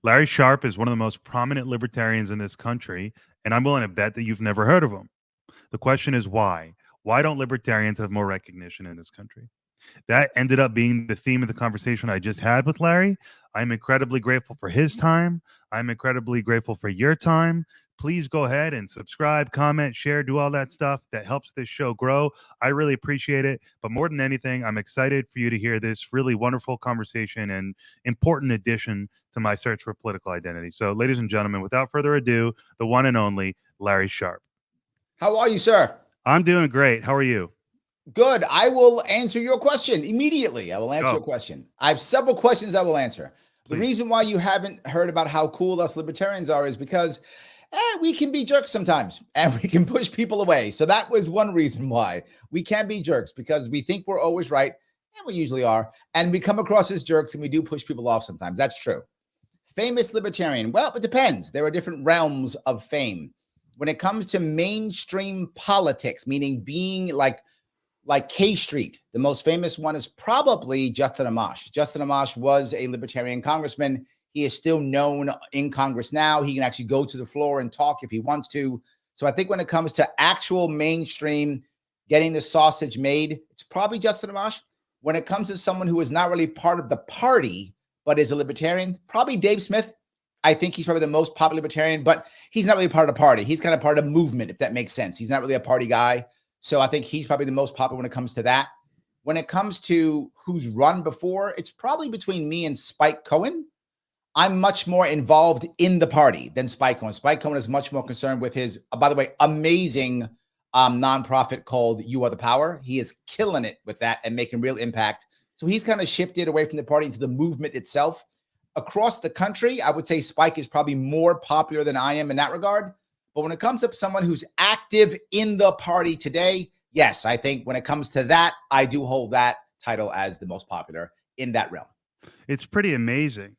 Larry Sharpe is one of the most prominent libertarians in this country, and I'm willing to bet that you've never heard of him. The question is why? Why don't libertarians have more recognition in this country? That ended up being the theme of the conversation I just had with Larry. I'm incredibly grateful for his time. I'm incredibly grateful for your time. Please go ahead and subscribe, comment, share, do all that stuff that helps this show grow. I really appreciate it. But more than anything, I'm excited for you to hear this really wonderful conversation and important addition to my search for political identity. So, ladies and gentlemen, without further ado, the one and only Larry Sharpe. How are you, sir? I'm doing great. How are you? Good. I will answer your question immediately. I will answer your question. I have several questions I will answer. Please. The reason why you haven't heard about how cool us libertarians are is because we can be jerks sometimes and we can push people away. So that was one reason why we can be jerks, because we think we're always right, and we usually are. And we come across as jerks and we do push people off sometimes. That's true. Famous libertarian. Well, it depends. There are different realms of fame. When it comes to mainstream politics, meaning being like K Street, the most famous one is probably Justin Amash. Justin Amash was a libertarian congressman. He is still known in Congress now. He can actually go to the floor and talk if he wants to. So I think when it comes to actual mainstream getting the sausage made, it's probably Justin Amash. When it comes to someone who is not really part of the party, but is a libertarian, probably Dave Smith. I think he's probably the most popular libertarian, but he's not really part of the party. He's kind of part of the movement, if that makes sense. He's not really a party guy. So I think he's probably the most popular when it comes to that. When it comes to who's run before, it's probably between me and Spike Cohen. I'm much more involved in the party than Spike Cohen. Spike Cohen is much more concerned with his, by the way, amazing nonprofit called You Are the Power. He is killing it with that and making real impact. So he's kind of shifted away from the party into the movement itself. Across the country, I would say Spike is probably more popular than I am in that regard. But when it comes to someone who's active in the party today, yes, I think when it comes to that, I do hold that title as the most popular in that realm. It's pretty amazing.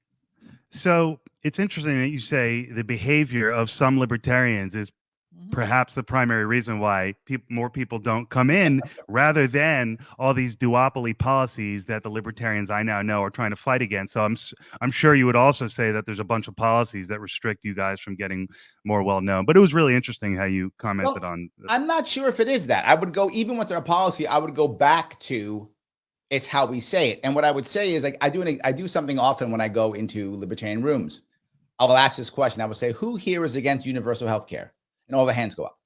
So it's interesting that you say the behavior of some libertarians is perhaps the primary reason why more people don't come in, rather than all these duopoly policies that the libertarians I now know are trying to fight against. So I'm sure you would also say that there's a bunch of policies that restrict you guys from getting more well known. But it was really interesting how you commented on this. I'm not sure if it is that. I would go, even with their policy, I would go back to it's how we say it. And what I would say is, like, I do something often when I go into libertarian rooms. I will ask this question. I would say, who here is against universal health care? And all the hands go up.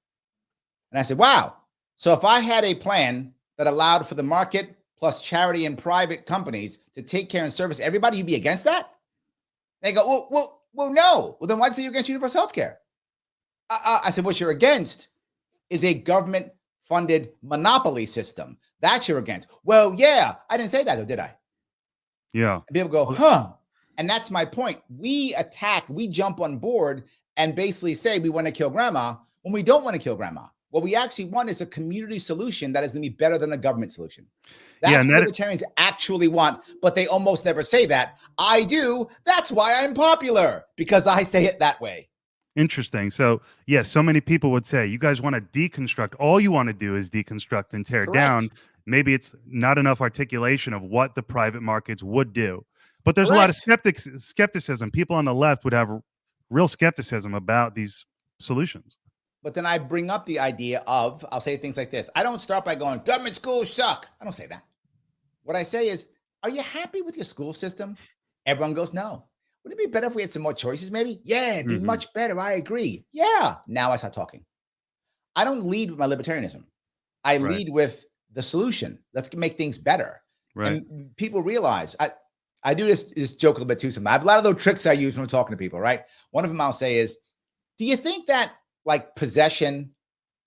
And I said, wow. So if I had a plan that allowed for the market plus charity and private companies to take care and service everybody, you'd be against that? They go, well, no. Well, then why'd you say you're against universal health care? I said, what you're against is a government-funded monopoly system. That you're against. Well, yeah, I didn't say that, though, did I? Yeah. And people go, huh? And that's my point. We jump on board and basically say we want to kill grandma when we don't want to kill grandma. What we actually want is a community solution that is going to be better than a government solution. That's what libertarians actually want, but they almost never say that. I do. That's why I'm popular, because I say it that way. Interesting. So, yes, so many people would say, you guys want to deconstruct. All you want to do is deconstruct and tear down. Maybe it's not enough articulation of what the private markets would do. But there's a lot of skepticism. People on the left would have real skepticism about these solutions. But then I bring up the idea of, I'll say things like this. I don't start by going, government schools suck. I don't say that. What I say is, are you happy with your school system? Everyone goes, no. Wouldn't it be better if we had some more choices, maybe? Yeah, it'd be much better. I agree. Yeah. Now I start talking. I don't lead with my libertarianism. I lead with the solution. Let's make things better. And people realize, I do this joke a little bit too sometimes. I have a lot of those tricks I use when I'm talking to people, right? One of them I'll say is, do you think that like possession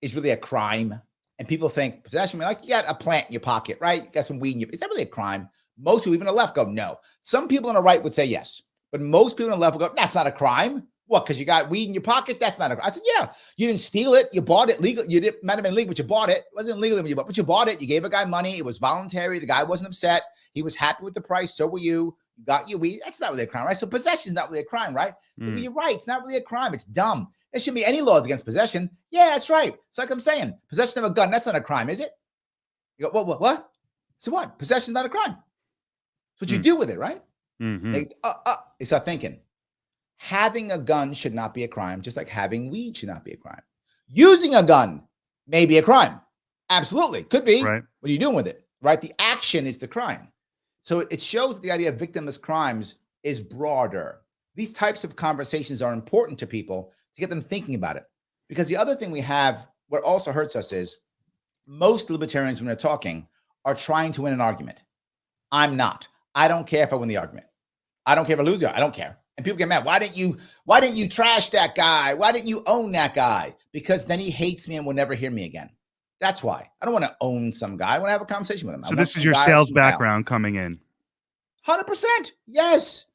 is really a crime? And people think possession, like you got a plant in your pocket, right? You got some weed in your, is that really a crime? Most people, even on the left, go, no. Some people on the right would say yes. But most people on the left will go, that's not a crime. What, because you got weed in your pocket? That's not a crime. I said, yeah, you didn't steal it. You bought it legal. You didn't, might have been legal, but you bought it. It wasn't legal when you bought, but you bought it. You gave a guy money. It was voluntary. The guy wasn't upset. He was happy with the price. So were you. You got your weed. That's not really a crime, right? So possession is not really a crime, right? But you're right. It's not really a crime. It's dumb. There shouldn't be any laws against possession. Yeah, that's right. It's like I'm saying, possession of a gun, that's not a crime, is it? You go, what? So what? Possession is not a crime. It's what you do with it, right? They start thinking. Having a gun should not be a crime, just like having weed should not be a crime. Using a gun may be a crime. Absolutely. Could be. Right. What are you doing with it? Right? The action is the crime. So it shows that the idea of victimless crimes is broader. These types of conversations are important to people to get them thinking about it. Because the other thing we have, what also hurts us is most libertarians, when they're talking, are trying to win an argument. I'm not. I don't care if I win the argument. I don't care if I lose the argument. I don't care. And people get mad. Why didn't you trash that guy? Why didn't you own that guy? Because then he hates me and will never hear me again. That's why. I don't want to own some guy. I want to have a conversation with him. So this is your sales background coming in. 100%. Yes.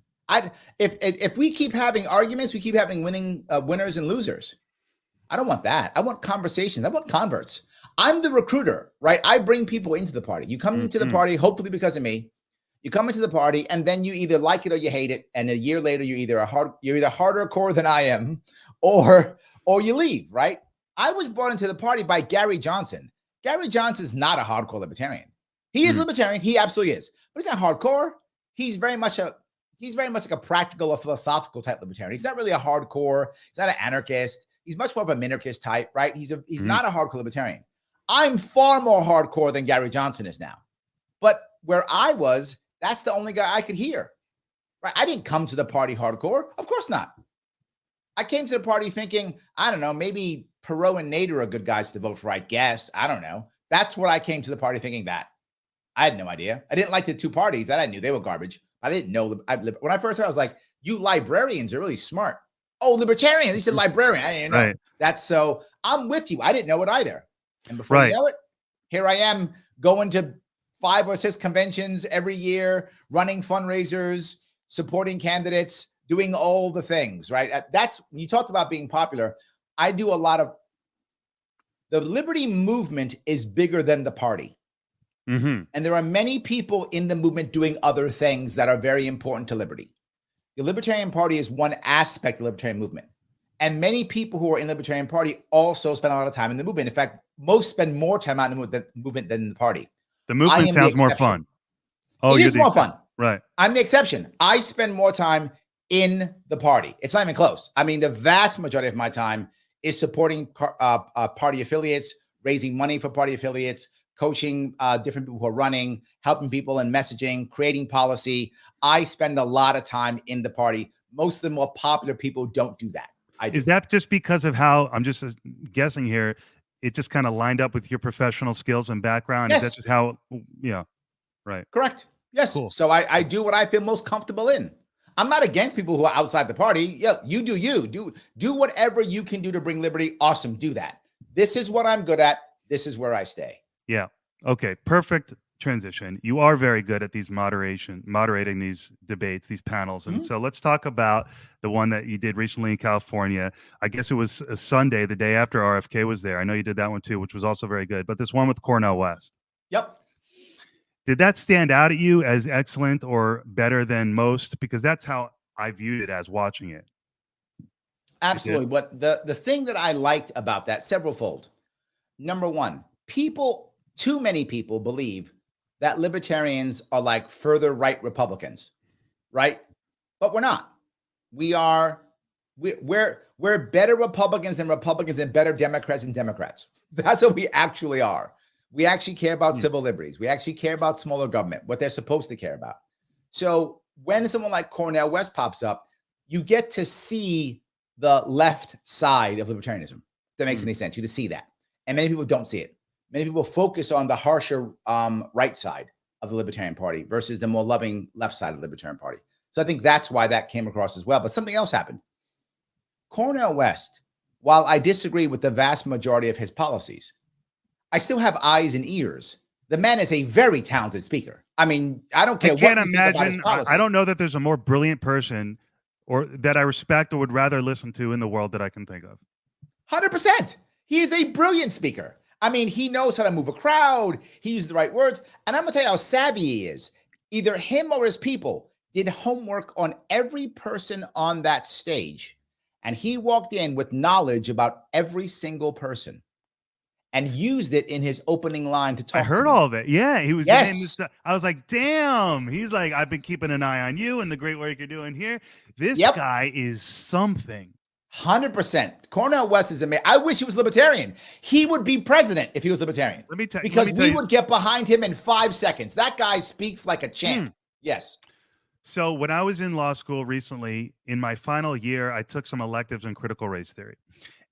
If we keep having arguments, we keep having winners and losers. I don't want that. I want conversations. I want converts. I'm the recruiter, right? I bring people into the party. You come into the party, hopefully because of me. You come into the party, and then you either like it or you hate it. And a year later, you're either harder core than I am, or you leave, right? I was brought into the party by Gary Johnson. Gary Johnson's not a hardcore libertarian. He is libertarian. He absolutely is, but he's not hardcore. He's very much like a practical or philosophical type libertarian. He's not really a hardcore. He's not an anarchist. He's much more of a minarchist type, right? He's not a hardcore libertarian. I'm far more hardcore than Gary Johnson is now. But where I was, that's the only guy I could hear, right? I didn't come to the party hardcore. Of course not. I came to the party thinking, I don't know, maybe Perot and Nader are good guys to vote for, I guess. I don't know. That's what I came to the party thinking that. I had no idea. I didn't like the two parties that I knew they were garbage. I didn't know. When I first heard, I was like, you librarians are really smart. Oh, libertarians. You said librarian. I didn't know. Right. That's so I'm with you. I didn't know it either. And before you know it, here I am going to 5 or 6 conventions every year, running fundraisers, supporting candidates, doing all the things, right? That's when you talked about being popular. I do a lot of the liberty movement is bigger than the party. And there are many people in the movement doing other things that are very important to liberty. The Libertarian Party is one aspect of the Libertarian movement. And many people who are in the Libertarian Party also spend a lot of time in the movement. In fact, most spend more time out in the movement than the party. The movement sounds more fun. Oh, it is more fun. Right. I'm the exception. I spend more time in the party. It's not even close. I mean, the vast majority of my time is supporting party affiliates, raising money for party affiliates, coaching different people who are running, helping people in messaging, creating policy. I spend a lot of time in the party. Most of the more popular people don't do that. Is that just because of how, I'm just guessing here, it just kind of lined up with your professional skills and background? Yes. Is that just how, yeah, right. Correct. Yes. Cool. So I do what I feel most comfortable in. I'm not against people who are outside the party. Yeah, you do you. Do whatever you can do to bring liberty. Awesome. Do that. This is what I'm good at. This is where I stay. Yeah. Okay. Perfect transition. You are very good at these moderating these debates, these panels. And so let's talk about the one that you did recently in California. I guess it was a Sunday, the day after RFK was there. I know you did that one too, which was also very good, but this one with Cornell West. Yep. Did that stand out at you as excellent or better than most? Because that's how I viewed it as watching it. Absolutely. But the thing that I liked about that, severalfold. Number one, too many people believe that libertarians are like further right Republicans, right? But we're not. We're better Republicans than Republicans and better Democrats than Democrats. That's what we actually are. We actually care about civil liberties. We actually care about smaller government, what they're supposed to care about. So when someone like Cornell West pops up, you get to see the left side of libertarianism. If that makes any sense. You to see that. And many people don't see it. Many people focus on the harsher right side of the Libertarian Party versus the more loving left side of the Libertarian Party. So I think that's why that came across as well. But something else happened. Cornell West, while I disagree with the vast majority of his policies, I still have eyes and ears. The man is a very talented speaker. I mean, I don't care what you think about his policy. I don't know that there's a more brilliant person or that I respect or would rather listen to in the world that I can think of. 100%. He is a brilliant speaker. I mean, he knows how to move a crowd. He uses the right words. And I'm going to tell you how savvy he is. Either him or his people did homework on every person on that stage. And he walked in with knowledge about every single person. and used it in his opening line to talk I heard to me. all of it. Yeah, he was Yes. in this. I was like, damn. He's like, I've been keeping an eye on you and the great work you're doing here. This guy is something. 100%. Cornell West is amazing. I wish he was Libertarian. He would be president if he was Libertarian. Let me tell you. Because we would get behind him in 5 seconds. That guy speaks like a champ. Yes. So when I was in law school recently, in my final year, I took some electives in critical race theory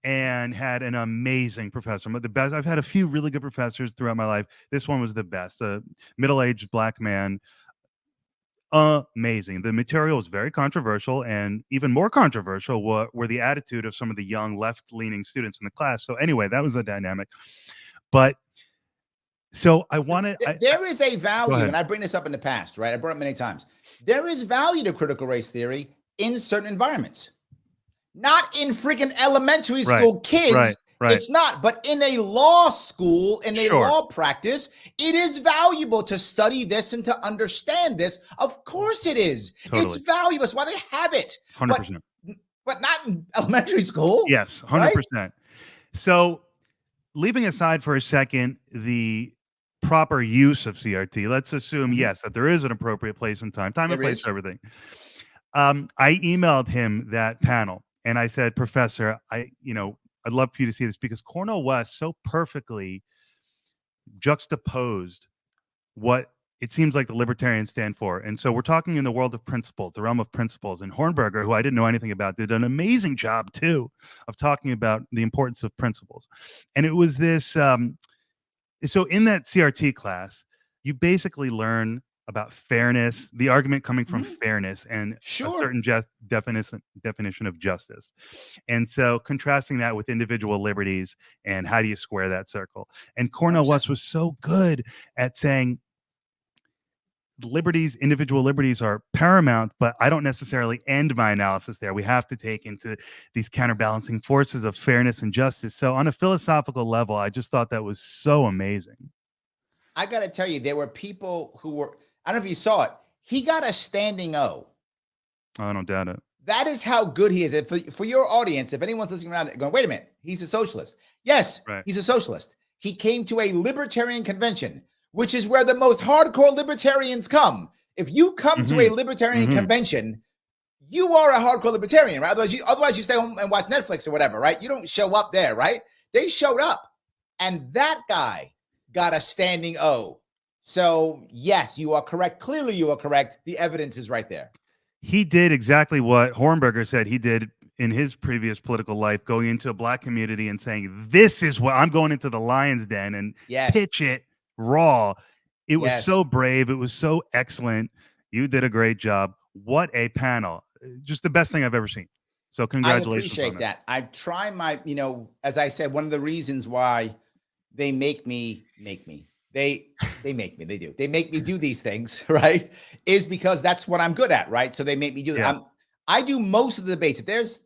and had an amazing professor. The best. I've had a few really good professors throughout my life. This one was the best. A middle-aged black man. Amazing. The material was very controversial, and even more controversial were the attitude of some of the young left-leaning students in the class. So anyway, that was a dynamic. But so I want to. There is a value, and I bring this up in the past, right? I brought it many times. There is value to critical race theory in certain environments, not in freaking elementary school kids. Right. It's not, but in a law school, in a law practice, it is valuable to study this and to understand this. Of course it is. Totally. It's valuable. That's why they have it. 100%. But not in elementary school. Yes, 100%. Right? So leaving aside for a second the proper use of CRT, let's assume, yes, that there is an appropriate place and time and place for everything. I emailed him that panel and I said, Professor, I'd love for you to see this because Cornell West so perfectly juxtaposed what it seems like the Libertarians stand for. And so we're talking in the world of principles, the realm of principles. And Hornberger, who I didn't know anything about, did an amazing job too of talking about the importance of principles. And it was this, so in that CRT class, you basically learn about fairness, the argument coming from fairness and a certain definition of justice. And so contrasting that with individual liberties and how do you square that circle? And Cornell West was so good at saying individual liberties are paramount, but I don't necessarily end my analysis there. We have to take into these counterbalancing forces of fairness and justice. So on a philosophical level, I just thought that was so amazing. I got to tell you, there were people who were, I don't know if you saw it. He got a standing O. I don't doubt it. That is how good he is. For your audience, if anyone's listening around going, wait a minute, he's a socialist. Yes, he's a socialist. He came to a libertarian convention, which is where the most hardcore libertarians come. If you come to a libertarian convention, you are a hardcore libertarian, right? Otherwise you stay home and watch Netflix or whatever, right? You don't show up there, right? They showed up. And that guy got a standing O. So yes, you are correct. Clearly you are correct. The evidence is right there. He did exactly what Hornberger said he did in his previous political life, going into a black community and saying, this is what I'm going into the lion's den and pitch it raw. It was so brave. It was so excellent. You did a great job. What a panel. Just the best thing I've ever seen. So congratulations. I appreciate that. I try my, as I said, one of the reasons why they make me, they make me, they do. They make me do these things, right? Is because that's what I'm good at, right? So they make me do it. I do most of the debates.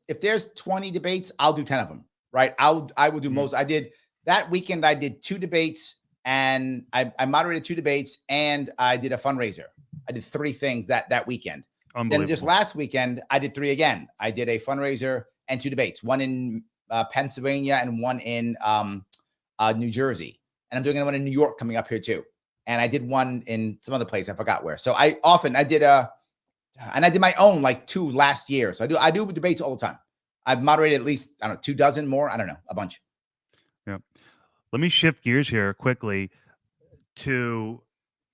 If there's 20 debates, I'll do 10 of them, right? I will do most. I did that weekend. I did 2 debates and I moderated 2 debates and I did a fundraiser. I did 3 things that weekend. Then just last weekend, I did 3 again. I did a fundraiser and 2 debates, one in Pennsylvania and one in New Jersey. And I'm doing one in New York coming up here too. And I did one in some other place. I forgot where. So I did my own like 2 last year. So I do debates all the time. I've moderated at least, 2 dozen more. I don't know, a bunch. Yeah. Let me shift gears here quickly to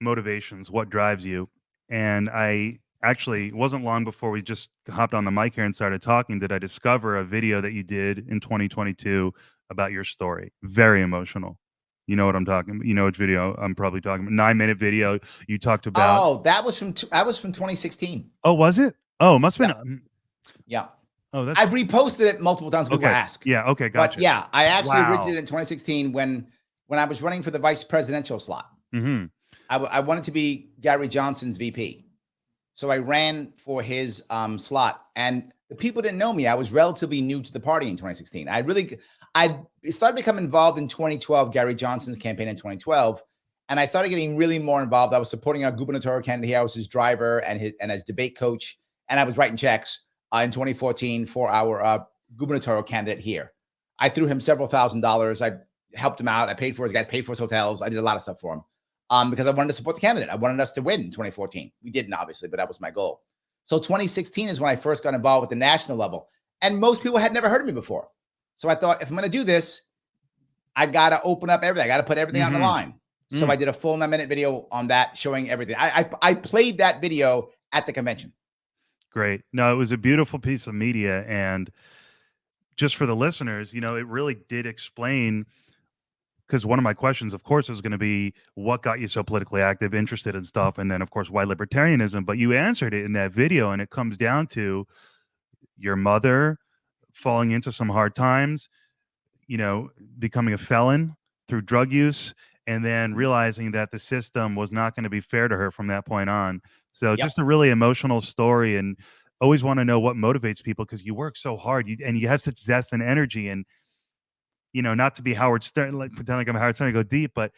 motivations. What drives you? And it wasn't long before we just hopped on the mic here and started talking that I discover a video that you did in 2022 about your story. Very emotional. You know what I'm talking about? You know which video I'm probably talking about? 9-minute video. You talked about. Oh, that was from 2016. Oh, was it? Oh, must have been. Yeah. Oh, I've reposted it multiple times. People ask. Yeah. Okay. Gotcha. But yeah, I actually originally did it in 2016 when I was running for the vice presidential slot. I wanted to be Gary Johnson's VP. So I ran for his slot, and the people didn't know me. I was relatively new to the party in 2016. I started becoming involved in 2012, Gary Johnson's campaign in 2012, and I started getting really more involved. I was supporting our gubernatorial candidate. I was his driver and his debate coach, and I was writing checks in 2014 for our gubernatorial candidate here. I threw him several $1,000s. I helped him out. I paid for his guys, paid for his hotels. I did a lot of stuff for him because I wanted to support the candidate. I wanted us to win in 2014. We didn't, obviously, but that was my goal. So 2016 is when I first got involved with the national level. And most people had never heard of me before. So I thought, if I'm going to do this, I got to open up everything. I got to put everything on the line. So I did a full 9-minute video on that, showing everything. I played that video at the convention. Great. No, it was a beautiful piece of media. And just for the listeners, you know, it really did explain, because one of my questions, of course, is going to be what got you so politically active, interested in stuff, and then, of course, why libertarianism? But you answered it in that video, and it comes down to your mother falling into some hard times, you know, becoming a felon through drug use, and then realizing that the system was not going to be fair to her from that point on. So just a really emotional story, and always want to know what motivates people, because you work so hard, and you have such zest and energy, and, you know, not to be Howard Stern, like pretend like I'm Howard Stern, to go deep, but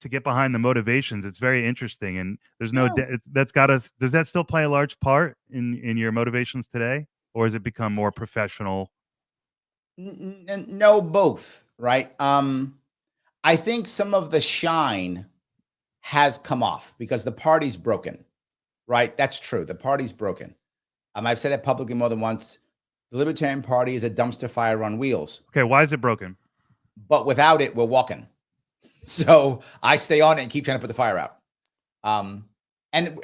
to get behind the motivations, it's very interesting. And there's that's got us. Does that still play a large part in your motivations today, or has it become more professional? No, both, right? I think some of the shine has come off because the party's broken, right? That's true. The party's broken. I've said it publicly more than once. The Libertarian Party is a dumpster fire on wheels. Okay, why is it broken? But without it, we're walking. So I stay on it and keep trying to put the fire out. And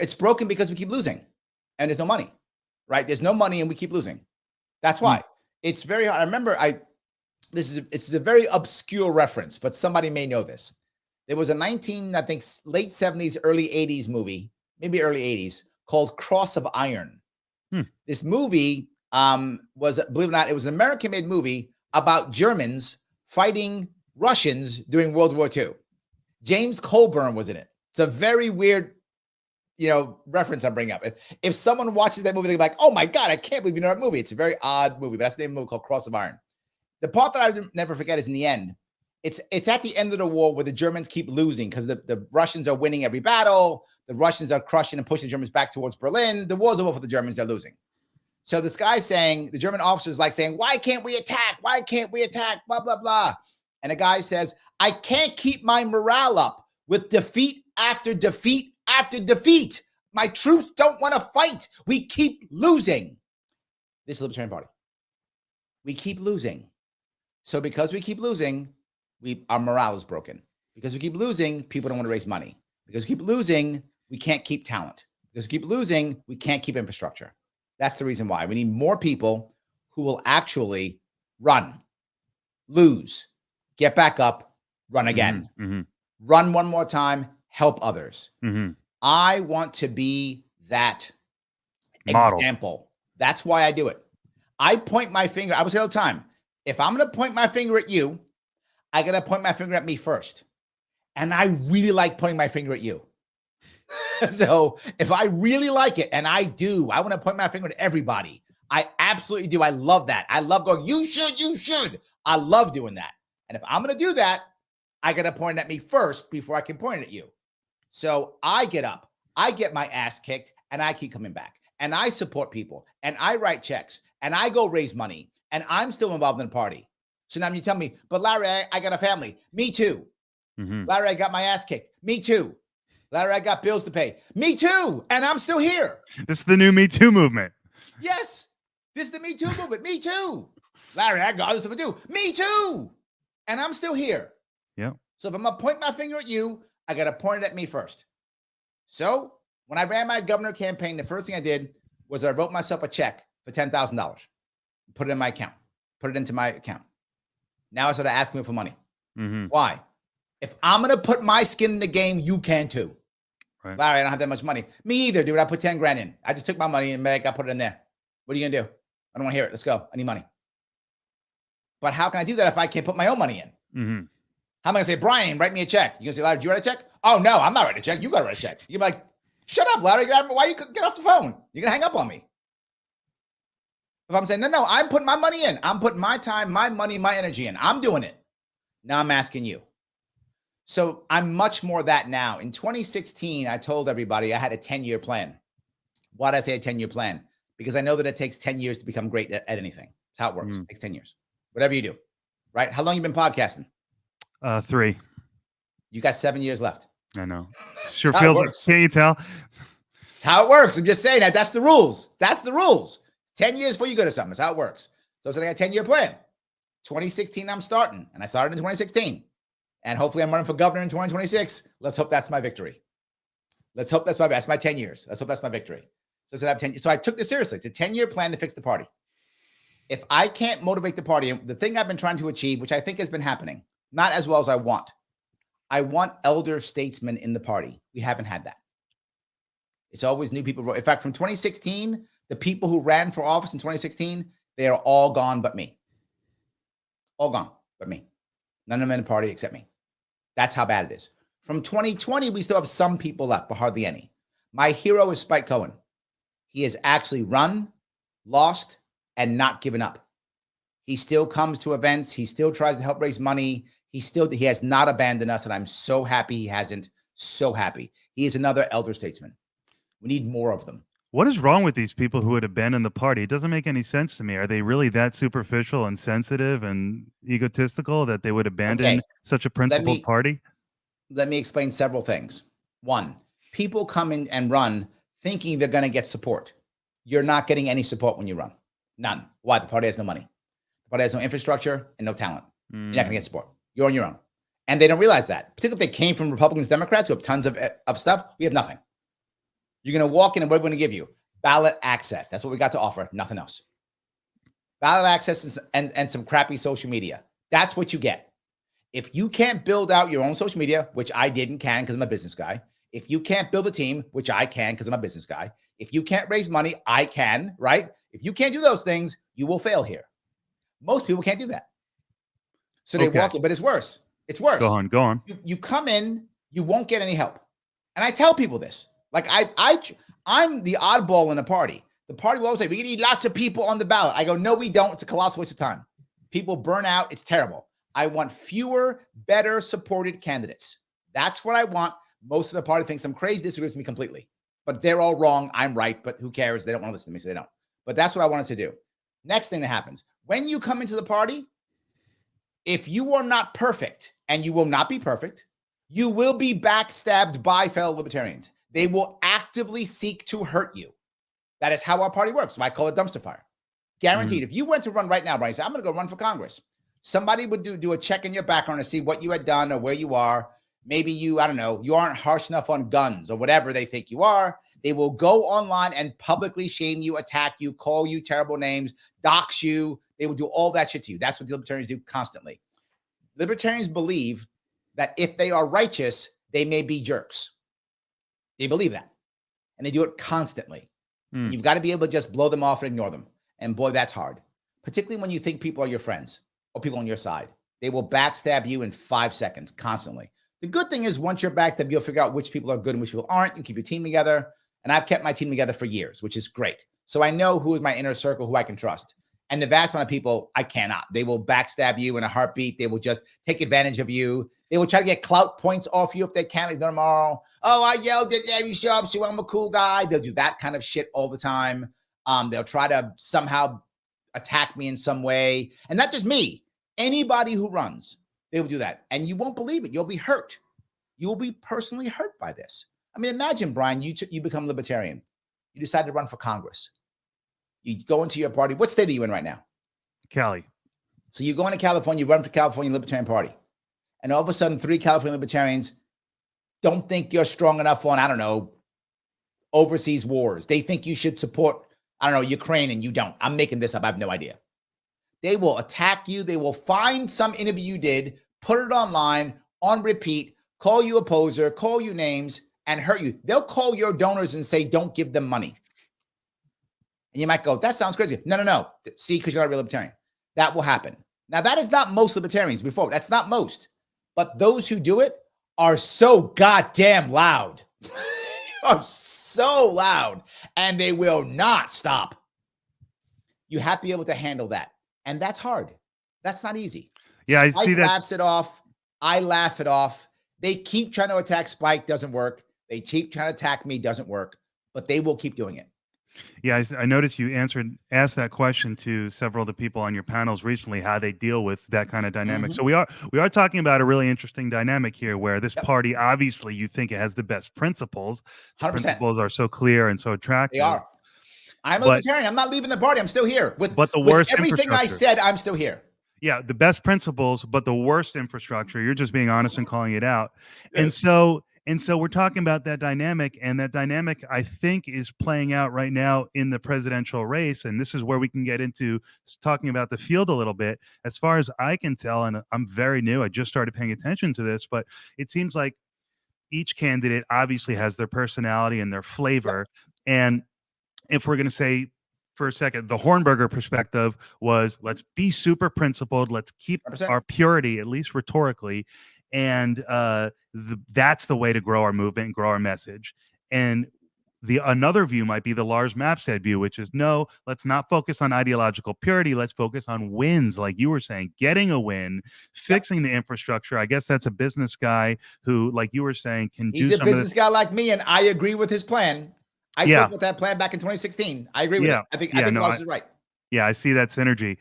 it's broken because we keep losing, and there's no money, right? There's no money, and we keep losing. That's why. It's very hard. I remember this is a very obscure reference, but somebody may know this. There was a late 70s, early 80s movie, maybe early 80s, called Cross of Iron. This movie was, believe it or not, it was an American-made movie about Germans fighting Russians during World War II. James Colburn was in it. It's a very weird, reference I bring up. If someone watches that movie, they're like, "Oh my God, I can't believe you know that movie." It's a very odd movie, but that's the name of the movie, called Cross of Iron. The part that I never forget is in the end. It's at the end of the war where the Germans keep losing because the Russians are winning every battle. The Russians are crushing and pushing the Germans back towards Berlin. The war's over for the Germans. They're losing. So this guy's saying, the German officer's saying, "Why can't we attack? Why can't we attack? Blah, blah, blah." And the guy says, "I can't keep my morale up with defeat after defeat after defeat. My troops don't want to fight. We keep losing." This is the Libertarian Party. We keep losing. So because we keep losing, our morale is broken. Because we keep losing, people don't want to raise money. Because we keep losing, we can't keep talent. Because we keep losing, we can't keep infrastructure. That's the reason why. We need more people who will actually run, lose, get back up, run again, run one more time, help others. I want to be that example. That's why I do it. I point my finger. I would say all the time, if I'm going to point my finger at you, I got to point my finger at me first. And I really like pointing my finger at you. So if I really like it, and I do, I want to point my finger at everybody. I absolutely do. I love that. I love going, "You should, you should." I love doing that. And if I'm going to do that, I got to point at me first before I can point it at you. So I get up, I get my ass kicked, and I keep coming back. And I support people, and I write checks, and I go raise money, and I'm still involved in the party. So now you tell me, "But Larry, I got a family." Me too. Larry, I got my ass kicked. Me too. Larry, I got bills to pay. Me too. And I'm still here. This is the new Me Too movement. Yes. This is the Me Too movement. Me too. Larry, I got other stuff to do. Me too. And I'm still here. Yeah. So if I'm going to point my finger at you, I got to point it at me first. So when I ran my governor campaign, the first thing I did was I wrote myself a check for $10,000, put it in my account, put it into my account. Now I started asking me for money. Why? If I'm going to put my skin in the game, you can too. Right. Larry, I don't have that much money. Me either, dude. I put 10 grand in. I just took my money and I put it in there. What are you going to do? I don't want to hear it. Let's go. I need money. But how can I do that if I can't put my own money in? How am I going to say, "Brian, write me a check"? You going to say, "Larry, do you write a check?" "Oh, no, I'm not writing a check. You got to write a check." You're like, "Shut up, Larry. Why you get off the phone? You're going to hang up on me." If I'm saying, no, I'm putting my money in. I'm putting my time, my money, my energy in. I'm doing it. Now I'm asking you. So I'm much more that now. In 2016, I told everybody I had a 10-year plan. Why did I say a 10-year plan? Because I know that it takes 10 years to become great at anything. That's how it works. It takes 10 years. Whatever you do, right? How long you been podcasting? 3. You got 7 years left. I know. Sure That's how it feels like, works. can't you tell? It's how it works. I'm just saying that. That's the rules. That's the rules. 10 years before you go to something. That's how it works. So I got a 10-year plan. 2016, I'm starting. And I started in 2016. And hopefully I'm running for governor in 2026. Let's hope that's my victory. Let's hope that's my 10 years. Let's hope that's my victory. So I took this seriously. It's a 10-year plan to fix the party. If I can't motivate the party, and the thing I've been trying to achieve, which I think has been happening, not as well as I want elder statesmen in the party. We haven't had that. It's always new people. In fact, from 2016, the people who ran for office in 2016, they are all gone but me. All gone but me. None of them in the party except me. That's how bad it is. From 2020, we still have some people left, but hardly any. My hero is Spike Cohen. He has actually run, lost, and not given up. He still comes to events. He still tries to help raise money. He has not abandoned us, and I'm so happy he hasn't. So happy. He is another elder statesman. We need more of them. What is wrong with these people who would abandon the party? It doesn't make any sense to me. Are they really that superficial and sensitive and egotistical that they would abandon such a principled party? Let me explain several things. One, people come in and run thinking they're going to get support. You're not getting any support when you run. None. Why? The party has no money. The party has no infrastructure and no talent. You're not going to get support. You're on your own. And they don't realize that. Particularly if they came from Republicans, Democrats who have tons of stuff, we have nothing. You're going to walk in and what are we going to give you? Ballot access. That's what we got to offer. Nothing else. Ballot access and some crappy social media. That's what you get. If you can't build out your own social media, which I can because I'm a business guy. If you can't build a team, which I can because I'm a business guy. If you can't raise money, I can, right? If you can't do those things, you will fail here. Most people can't do that. So they walk in, but it's worse. It's worse. Go on. You come in, you won't get any help. And I tell people this. Like I'm the oddball in the party. The party will always say, we need lots of people on the ballot. I go, no, we don't. It's a colossal waste of time. People burn out. It's terrible. I want fewer, better supported candidates. That's what I want. Most of the party thinks I'm crazy, disagrees with me completely. But they're all wrong. I'm right, but who cares? They don't want to listen to me, so they don't. But that's what I want us to do. Next thing that happens, when you come into the party, if you are not perfect, and you will not be perfect, you will be backstabbed by fellow libertarians. They will actively seek to hurt you. That is how our party works. So I call it dumpster fire. Guaranteed. If you went to run right now, Brian, you say, I'm going to go run for Congress. Somebody would do a check in your background to see what you had done or where you are. Maybe you aren't harsh enough on guns or whatever they think you are. They will go online and publicly shame you, attack you, call you terrible names, dox you. They will do all that shit to you. That's what the libertarians do constantly. Libertarians believe that if they are righteous, they may be jerks. They believe that. And they do it constantly. You've got to be able to just blow them off and ignore them. And boy, that's hard. Particularly when you think people are your friends or people on your side. They will backstab you in 5 seconds constantly. The good thing is once you're backstabbed, you'll figure out which people are good and which people aren't. You keep your team together. And I've kept my team together for years, which is great. So I know who is my inner circle, who I can trust. And the vast amount of people, I cannot. They will backstab you in a heartbeat. They will just take advantage of you. They will try to get clout points off you if they can. Like tomorrow, oh, I yelled at Larry Sharpe, so I'm a cool guy. They'll do that kind of shit all the time. They'll try to somehow attack me in some way. And not just me. Anybody who runs, they will do that. And you won't believe it. You'll be hurt. You will be personally hurt by this. I mean, imagine, Brian, you become libertarian. You decide to run for Congress. You go into your party. What state are you in right now? Cali. So you go into California, you run for California Libertarian Party. And all of a sudden, 3 California Libertarians don't think you're strong enough on, overseas wars. They think you should support, Ukraine, and you don't. I'm making this up. I have no idea. They will attack you. They will find some interview you did, put it online, on repeat, call you a poser, call you names, and hurt you. They'll call your donors and say, don't give them money. And you might go, that sounds crazy. No. See, because you're not a real libertarian. That will happen. Now, that is not most libertarians before. That's not most. But those who do it are so goddamn loud. Are so loud. And they will not stop. You have to be able to handle that. And that's hard. That's not easy. Yeah, I Spike see that. Laughs it off. I laugh it off. They keep trying to attack Spike. Doesn't work. They keep trying to attack me. Doesn't work. But they will keep doing it. Yeah, I noticed you asked that question to several of the people on your panels recently, how they deal with that kind of dynamic. So we are talking about a really interesting dynamic here, where this Yep. party, obviously, you think it has the best principles. The 100%. principles are so clear and so They attractive, are. I'm a but libertarian. I'm not leaving the party. I'm still here but the with worst everything I infrastructure. said. I'm still here. Yeah, the best principles, but the worst infrastructure. You're just being honest and calling it out. And Yes. so we're talking about that dynamic, and that dynamic, I think, is playing out right now in the presidential race. And this is where we can get into talking about the field a little bit. As far as I can tell, and I'm very new, I just started paying attention to this, but it seems like each candidate obviously has their personality and their flavor. And if we're going to say for a second, the Hornberger perspective was, let's be super principled, let's keep 100%. our purity, at least rhetorically, and that's the way to grow our movement and grow our message. And the another view might be the Lars Mapstead view, which is, no, let's not focus on ideological purity, let's focus on wins, like you were saying, getting a win, fixing the infrastructure. I guess that's a business guy who, like you were saying, can He's do a some of business this. guy like me, and I agree with his plan. I Yeah, spoke with that plan back in 2016. I agree with it. I think no, Lars is right. yeah, I see that synergy.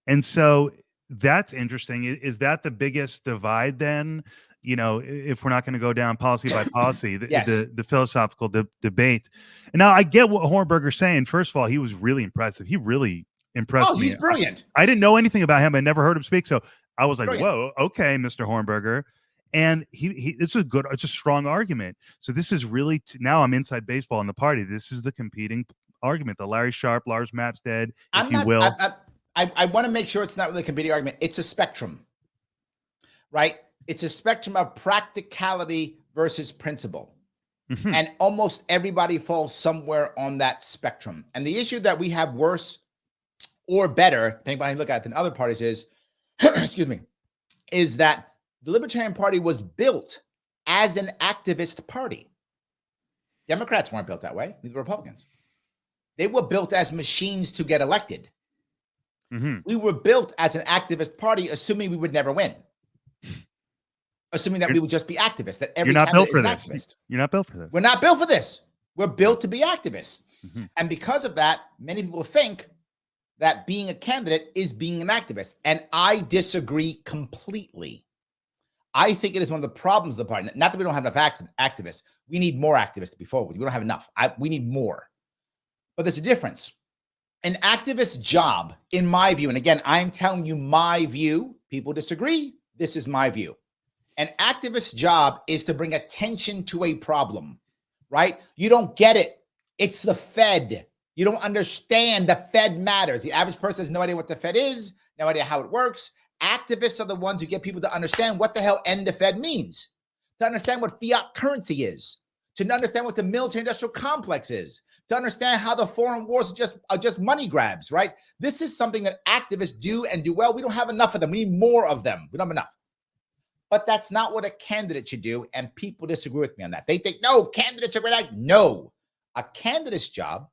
And so that's interesting. Is that the biggest divide then? You know, if we're not going to go down policy by policy, Yes. the philosophical debate. And now I get what Hornberger's saying. First of all, he was really impressive. He really impressed me. He's brilliant. I didn't know anything about him. I never heard him speak. So I was like, Brilliant. whoa, okay, Mr. Hornberger. And it's a strong argument. So this is really, now I'm inside baseball in the party. This is the competing argument, the Larry Sharpe, Lars Mapstead, if you will. I want to make sure it's not really a competing argument. It's a spectrum, right? It's a spectrum of practicality versus principle. Mhm. And almost everybody falls somewhere on that spectrum. And the issue that we have worse or better, depending on how you look at it, than other parties is, excuse me, is that the Libertarian Party was built as an activist party. Democrats weren't built that way, neither were Republicans. They were built as machines to get elected. Mhm. We were built as an activist party, assuming we would never win. Assuming that we would just be activists, that every candidate is an activist. You're not built for this. We're not built for this. We're built to be activists. Mhm. And because of that, many people think that being a candidate is being an activist. And I disagree completely. I think it is one of the problems of the party. Not that we don't have enough activists. We need more activists to be forward. We don't have enough. We need more. But there's a difference. An activist's job, in my view, and again, I'm telling you my view. People disagree. This is my view. An activist's job is to bring attention to a problem, right? You don't get it. It's the Fed. You don't understand the Fed matters. The average person has no idea what the Fed is, no idea how it works. Activists are the ones who get people to understand what the hell end the Fed means, to understand what fiat currency is, to understand what the military-industrial complex is, to understand how the foreign wars are just money grabs, right? This is something that activists do and do well. We don't have enough of them. We need more of them. We don't have enough. But that's not what a candidate should do, and people disagree with me on that. They think, no, candidates are great. No, a candidate's job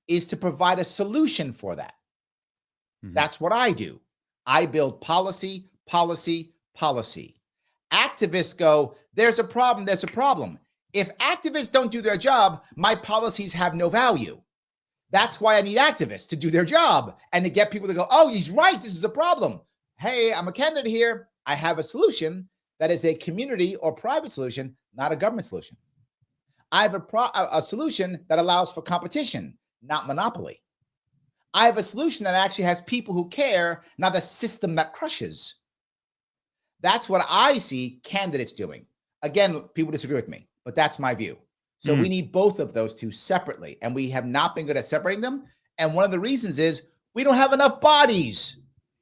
is to provide a solution for that. Mm-hmm. That's what I do. I build policy, policy, policy. Activists go, there's a problem, there's a problem. If activists don't do their job, my policies have no value. That's why I need activists to do their job and to get people to go, oh, he's right, this is a problem. Hey, I'm a candidate here. I have a solution that is a community or private solution, not a government solution. I have a solution that allows for competition, not monopoly. I have a solution that actually has people who care, not a system that crushes. That's what I see candidates doing. Again, people disagree with me, but that's my view. So we need both of those two separately, and we have not been good at separating them. And one of the reasons is we don't have enough bodies.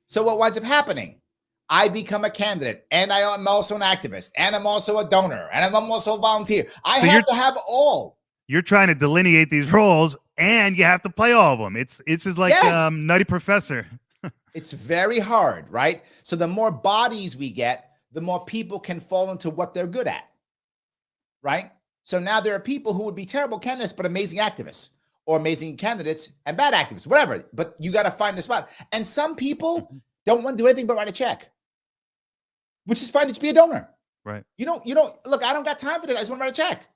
So what winds up happening? I become a candidate, and I am also an activist, and I'm also a donor, and I'm also a volunteer. I have to have all. You're trying to delineate these roles, and you have to play all of them. It's just like Nutty Professor. It's very hard, right? So the more bodies we get, the more people can fall into what they're good at, right? So now there are people who would be terrible candidates, but amazing activists, or amazing candidates and bad activists, whatever. But you got to find a spot. And some people don't want to do anything but write a check, which is fine. Just be a donor. Right. You don't look, I don't got time for this. I just want to write a check.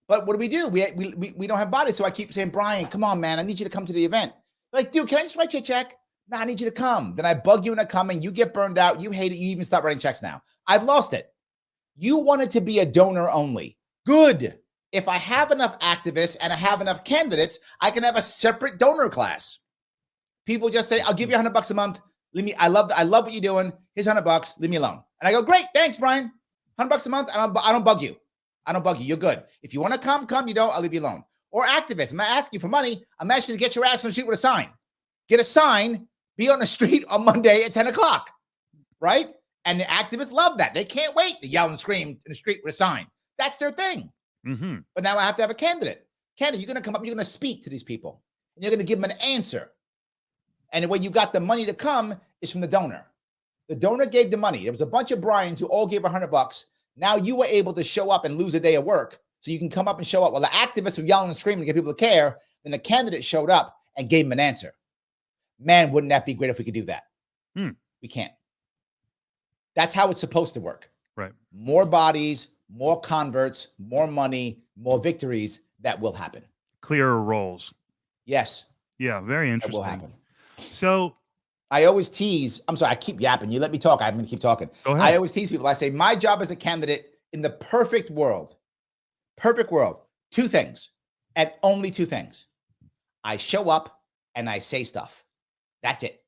But what do? We don't have bodies. So I keep saying, Brian, come on, man. I need you to come to the event. Like, dude, can I just write you a check? No, I need you to come. Then I bug you into coming. You get burned out. You hate it. You even stop writing checks now. I've lost it. You wanted to be a donor only. Good. If I have enough activists and I have enough candidates, I can have a separate donor class. People just say, I'll give you $100 a month. I love what you're doing. Here's $100. Leave me alone. And I go, great. Thanks, Brian. $100 a month. I don't bug you. I don't bug you. You're good. If you want to come. You don't, I'll leave you alone. Or activists. I'm not asking you for money. I'm asking you to get your ass on the street with a sign. Get a sign. Be on the street on Monday at 10 o'clock. Right? And the activists love that. They can't wait to yell and scream in the street with a sign. That's their thing. Mm-hmm. But now I have to have a candidate. Candidate, you're going to come up. You're going to speak to these people. And you're going to give them an answer. And the way you got the money to come is from the donor. The donor gave the money. There was a bunch of Brians who all gave $100. Now you were able to show up and lose a day of work. So you can come up and show up. Well, the activists were yelling and screaming to get people to care. Then the candidate showed up and gave him an answer. Man, wouldn't that be great if we could do that? We can't. That's how it's supposed to work. Right. More bodies, more converts, more money, more victories. That will happen. Clearer roles. Yes. Yeah, very interesting. That will happen. So I always tease. I'm sorry, I keep yapping. You let me talk. I'm going to keep talking. Go ahead. I always tease people. I say, my job as a candidate in the perfect world, two things, and only two things. I show up and I say stuff. That's it.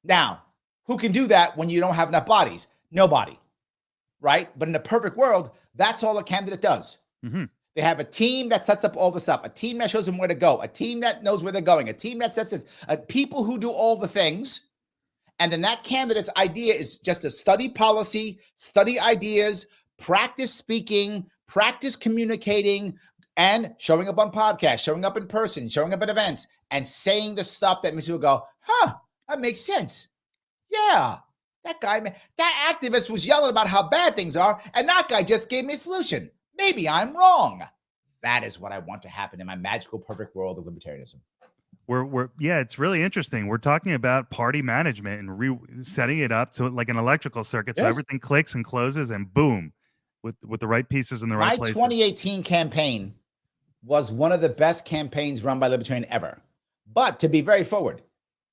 Now, who can do that when you don't have enough bodies? Nobody. Right? But in the perfect world, that's all a candidate does. Mm-hmm. They have a team that sets up all the stuff, a team that shows them where to go, a team that knows where they're going, a team that sets this, people who do all the things. And then that candidate's idea is just to study policy, study ideas, practice speaking, practice communicating, and showing up on podcasts, showing up in person, showing up at events, and saying the stuff that makes people go, that makes sense. Yeah, that guy, that activist was yelling about how bad things are, and that guy just gave me a solution. Maybe I'm wrong. That is what I want to happen in my magical, perfect world of libertarianism. Yeah, it's really interesting. We're talking about party management and setting it up to like an electrical circuit, so everything clicks and closes, and boom, with the right pieces in the right places. My 2018 campaign was one of the best campaigns run by Libertarian ever. But to be very forward,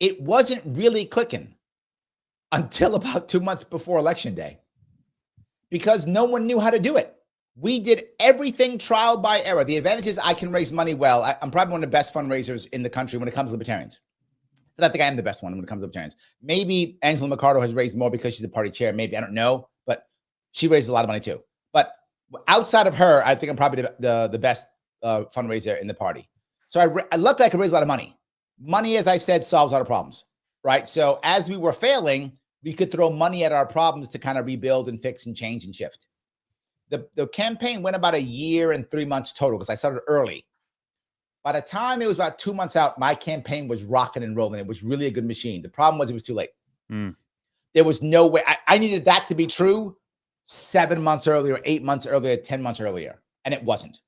it wasn't really clicking until about 2 months before Election Day, because no one knew how to do it. We did everything trial by error. The advantage is I can raise money well. I'm probably one of the best fundraisers in the country when it comes to libertarians. But I think I am the best one when it comes to libertarians. Maybe Angela McCarter has raised more because she's the party chair. Maybe, I don't know, but she raised a lot of money too. But outside of her, I think I'm probably the best fundraiser in the party. So luckily I could raise a lot of money. Money, as I said, solves a lot of problems, right? So as we were failing, we could throw money at our problems to kind of rebuild and fix and change and shift. The campaign went about 1 year and 3 months total because I started early. By the time it was about 2 months out, my campaign was rocking and rolling. It was really a good machine. The problem was it was too late. There was no way. I needed that to be true 7 months earlier, 8 months earlier, 10 months earlier, and it wasn't.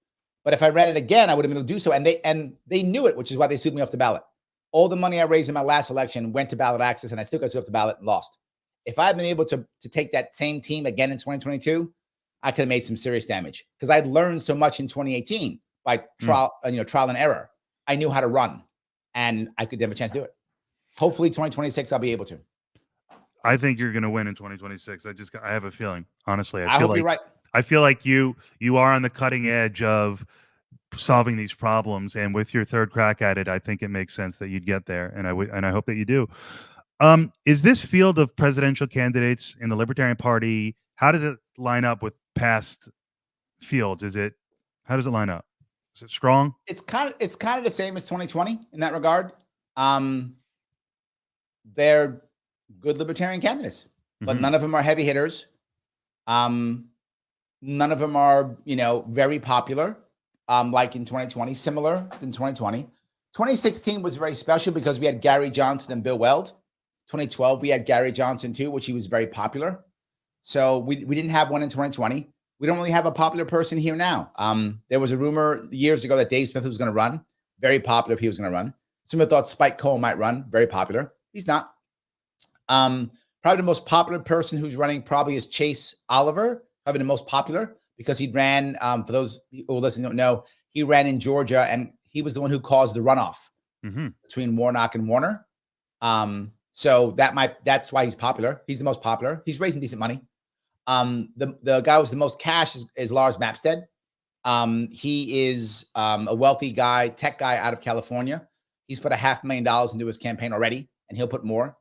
But if I ran it again, I would have been able to do so. And they knew it, which is why they sued me off the ballot. All the money I raised in my last election went to ballot access, and I still got sued off the ballot and lost. If I had been able to take that same team again in 2022, I could have made some serious damage because I'd learned so much in 2018 by trial and error. I knew how to run, and I could have a chance to do it. Hopefully 2026, I'll be able to. I think you're going to win in 2026. I have a feeling, honestly. I hope you're right. I feel like you are on the cutting edge of solving these problems, and with your third crack at it, I think it makes sense that you'd get there, and I hope that you do. Is this field of presidential candidates in the Libertarian Party, how does it line up with past fields? How does it line up? Is it strong? It's kind of the same as 2020 in that regard. They're good libertarian candidates, but none of them are heavy hitters. None of them are, very popular. Like in 2020, similar in 2020. 2016 was very special because we had Gary Johnson and Bill Weld. 2012, we had Gary Johnson too, which he was very popular. So we didn't have one in 2020. We don't really have a popular person here now. There was a rumor years ago that Dave Smith was going to run. Very popular if he was going to run. Some people thought Spike Cole might run. Very popular. He's not. Probably the most popular person who's running probably is Chase Oliver. Probably the most popular because he ran, for those who listen don't know, he ran in Georgia, and he was the one who caused the runoff between Warnock and Warner. So that's why he's popular. He's the most popular. He's raising decent money. The guy with the most cash is Lars Mapstead. He is a wealthy guy, tech guy out of California. He's put $500,000 into his campaign already, and he'll put more.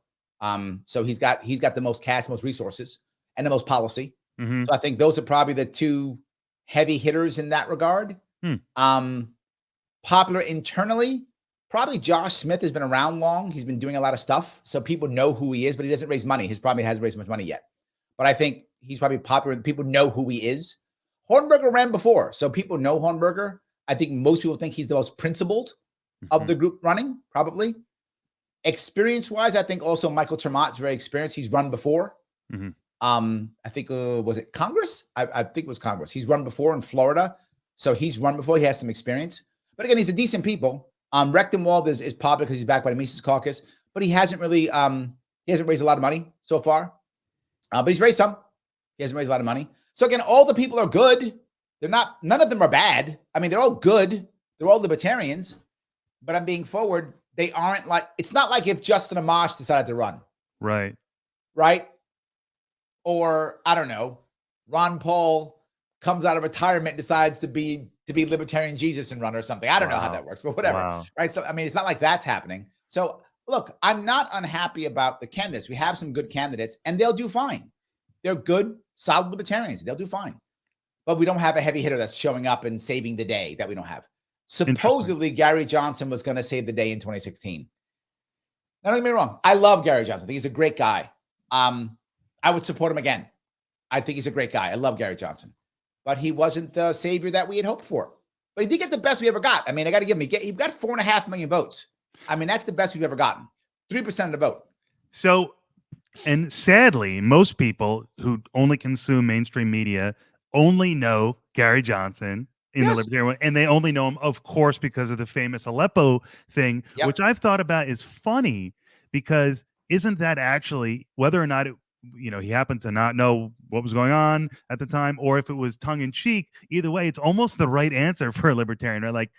So he's got the most cash, the most resources, and the most policy. So I think those are probably the two heavy hitters in that regard. Popular internally, probably Josh Smith has been around long. He's been doing a lot of stuff, so people know who he is, but he doesn't raise money. He probably hasn't raised much money yet. But I think he's probably popular. People know who he is. Hornberger ran before, so people know Hornberger. I think most people think he's the most principled of the group running, probably. Experience-wise, I think also Michael Termott is very experienced. He's run before. I think, was it Congress? I think it was Congress. He's run before in Florida, so he's run before. He has some experience. But again, he's a decent people. Rechtenwald is popular because he's backed by the Mises Caucus, but he hasn't really, he hasn't raised a lot of money so far. But he's raised some. He hasn't raised a lot of money. So again, all the people are good. None of them are bad. I mean, they're all good. They're all libertarians. But I'm being forward. They aren't like, it's not like if Justin Amash decided to run. Right. Or I don't know, Ron Paul comes out of retirement and decides to be Libertarian Jesus and run or something. I don't know how that works, but whatever. Right. So, I mean, it's not like that's happening. So look, I'm not unhappy about the candidates. We have some good candidates and they'll do fine. They're good, solid libertarians. They'll do fine. But we don't have a heavy hitter that's showing up and saving the day that we don't have. Supposedly, Gary Johnson was going to save the day in 2016. Now, don't get me wrong. I love Gary Johnson. I think he's a great guy. I would support him again. I think he's a great guy. I love Gary Johnson. But he wasn't the savior that we had hoped for. But he did get the best we ever got. I mean, I got to give him, he got 4.5 million votes. I mean, that's the best we've ever gotten. 3% of the vote. So, and sadly, most people who only consume mainstream media only know Gary Johnson in the Libertarian, and they only know him, of course, because of the famous Aleppo thing, which I've thought about is funny because isn't that actually, whether or not he happened to not know what was going on at the time, or if it was tongue in cheek, either way, it's almost the right answer for a libertarian, right? Like,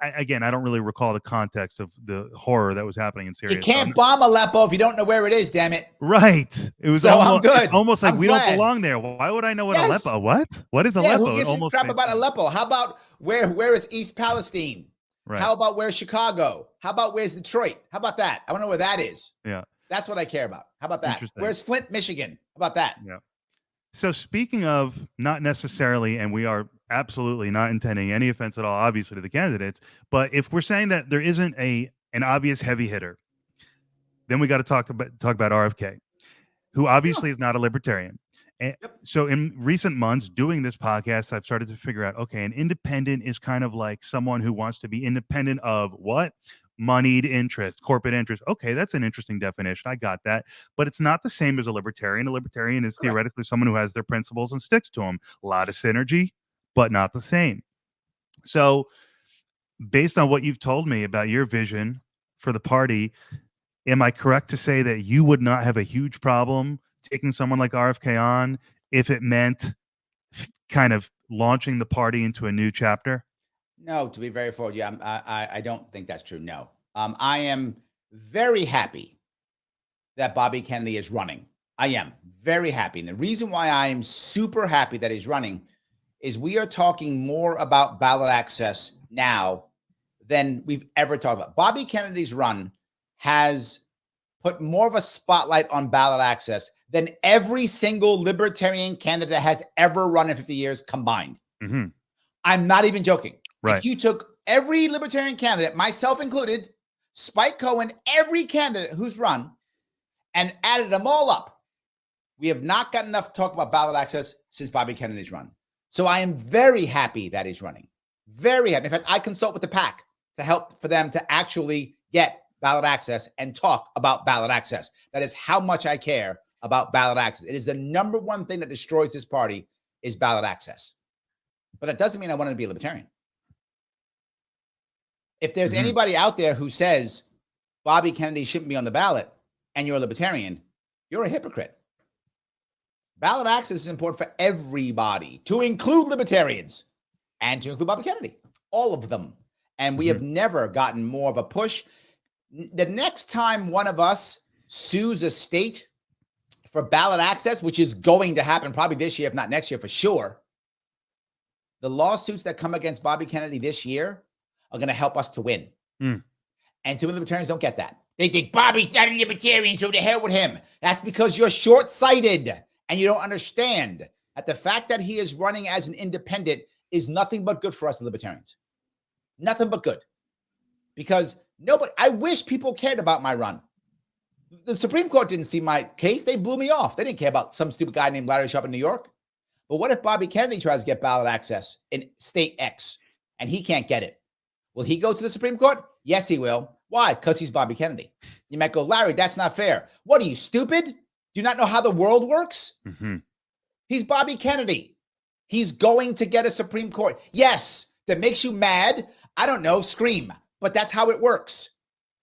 I don't really recall the context of the horror that was happening in Syria. You can't bomb Aleppo if you don't know where it is, damn it. Right. It was I'm good. Almost like we don't belong there. Why would I know what Aleppo? What is Aleppo? Who gives a crap about Aleppo? How about where is East Palestine? Right. How about where's Chicago? How about where's Detroit? How about that? I want to know where that is. Yeah. That's what I care about. How about that? Where's Flint, Michigan? How about that? Yeah. So speaking of not necessarily, and we are absolutely not intending any offense at all, obviously, to the candidates, but if we're saying that there isn't an obvious heavy hitter, then we got to talk about RFK, who obviously is not a libertarian. And so in recent months doing this podcast, I've started to figure out, okay, an independent is kind of like someone who wants to be independent of what? Moneyed interest, corporate interest. Okay, that's an interesting definition. I got that. But it's not the same as a libertarian. A libertarian is theoretically someone who has their principles and sticks to them. A lot of synergy, but not the same. So based on what you've told me about your vision for the party, am I correct to say that you would not have a huge problem taking someone like RFK on if it meant kind of launching the party into a new chapter? No, to be very forward, I don't think that's true. No, I am very happy that Bobby Kennedy is running. I am very happy. And the reason why I am super happy that he's running is we are talking more about ballot access now than we've ever talked about. Bobby Kennedy's run has put more of a spotlight on ballot access than every single libertarian candidate that has ever run in 50 years combined. I'm not even joking. Right. If you took every libertarian candidate, myself included, Spike Cohen, every candidate who's run, and added them all up, we have not got enough to talk about ballot access since Bobby Kennedy's run. So I am very happy that he's running. Very happy. In fact, I consult with the PAC to help for them to actually get ballot access and talk about ballot access. That is how much I care about ballot access. It is the number one thing that destroys this party is ballot access. But that doesn't mean I want to be a libertarian. If there's anybody out there who says Bobby Kennedy shouldn't be on the ballot and you're a libertarian, you're a hypocrite. Ballot access is important for everybody, to include libertarians and to include Bobby Kennedy, all of them. And we have never gotten more of a push. The next time one of us sues a state for ballot access, which is going to happen probably this year, if not next year for sure, the lawsuits that come against Bobby Kennedy this year are going to help us to win. And too many libertarians don't get that. They think Bobby's not a libertarian, so to hell with him. That's because you're short-sighted and you don't understand that the fact that he is running as an independent is nothing but good for us libertarians. Nothing but good. Because I wish people cared about my run. The Supreme Court didn't see my case. They blew me off. They didn't care about some stupid guy named Larry Sharpe in New York. But what if Bobby Kennedy tries to get ballot access in state X and he can't get it? Will he go to the Supreme Court? Yes, he will. Why? Because he's Bobby Kennedy. You might go, Larry, that's not fair. What are you, stupid? Do you not know how the world works? He's Bobby Kennedy. He's going to get a Supreme Court. Yes, that makes you mad. I don't know, scream. But that's how it works.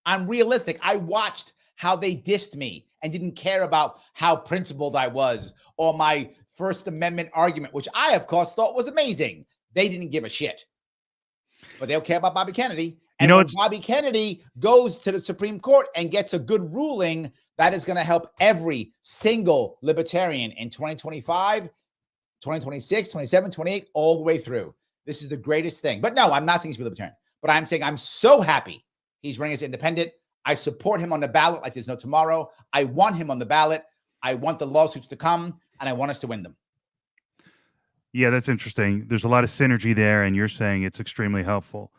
I'm realistic. I watched how they dissed me and didn't care about how principled I was or my First Amendment argument, which I, of course, thought was amazing. They didn't give a shit. But they'll care about Bobby Kennedy. And when Bobby Kennedy goes to the Supreme Court and gets a good ruling, that is going to help every single libertarian in 2025, 2026, 27, 28, all the way through. This is the greatest thing. But no, I'm not saying he's a libertarian. But I'm saying I'm so happy he's running as independent. I support him on the ballot like there's no tomorrow. I want him on the ballot. I want the lawsuits to come, and I want us to win them. Yeah, that's interesting. There's a lot of synergy there, and you're saying it's extremely helpful.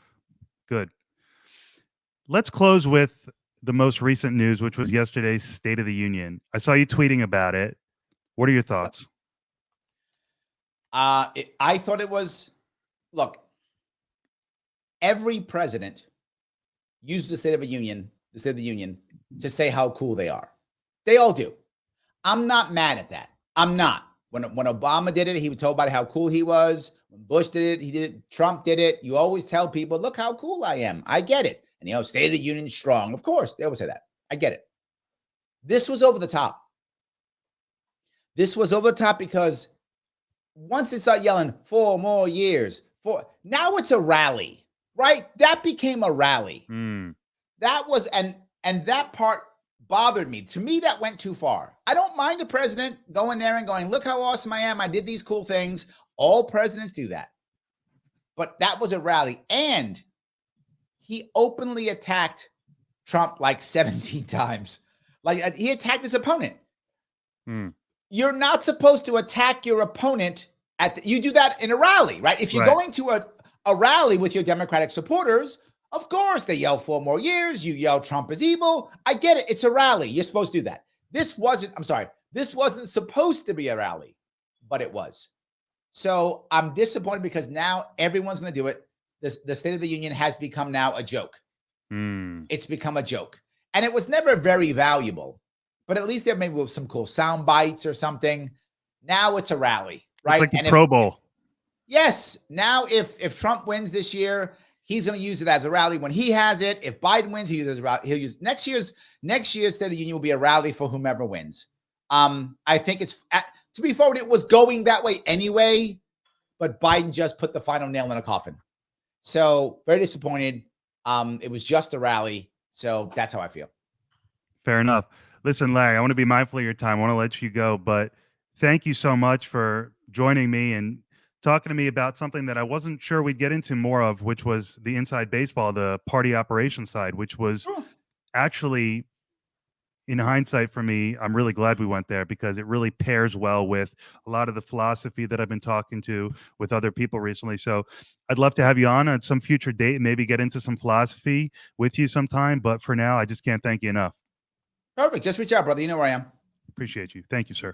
Good. Let's close with the most recent news, which was yesterday's State of the Union. I saw you tweeting about it. What are your thoughts? I thought it was, look, every president used the State of the Union to say how cool they are. They all do. I'm not mad at that. I'm not. When Obama did it, he told everybody how cool he was. When Bush did it, he did it. Trump did it. You always tell people, look how cool I am. I get it. And, State of the Union is strong. Of course, they always say that. I get it. This was over the top. This was over the top because once they start yelling, 4 more years, now it's a rally, right? That became a rally. That was, and that part bothered me. To me, that went too far. I don't mind the president going there and going, look how awesome I am. I did these cool things. All presidents do that. But that was a rally. And he openly attacked Trump like 17 times. Like he attacked his opponent. You're not supposed to attack your opponent you do that in a rally, right? If you're going to a rally with your Democratic supporters, of course they yell 4 more years. You yell Trump is evil. I get it. It's a rally. You're supposed to do that. This wasn't supposed to be a rally, but it was. So I'm disappointed because now everyone's going to do it. The State of the Union has become now a joke. It's become a joke. And it was never very valuable, but at least there maybe was some cool sound bites or something. Now it's a rally, right? It's like the Pro Bowl. Yes. Now if Trump wins this year, he's going to use it as a rally. When he has it, if Biden wins, he'll use next year's State of the Union will be a rally for whomever wins. I think to be forward, it was going that way anyway, but Biden just put the final nail in a coffin. So very disappointed. It was just a rally. So that's how I feel. Fair enough. Listen, Larry, I want to be mindful of your time. I want to let you go, but thank you so much for joining me and talking to me about something that I wasn't sure we'd get into more of, which was the inside baseball, the party operation side, which was actually, in hindsight for me, I'm really glad we went there because it really pairs well with a lot of the philosophy that I've been talking to with other people recently. So I'd love to have you on at some future date and maybe get into some philosophy with you sometime. But for now, I just can't thank you enough. Perfect. Just reach out, brother. You know where I am. Appreciate you. Thank you, sir.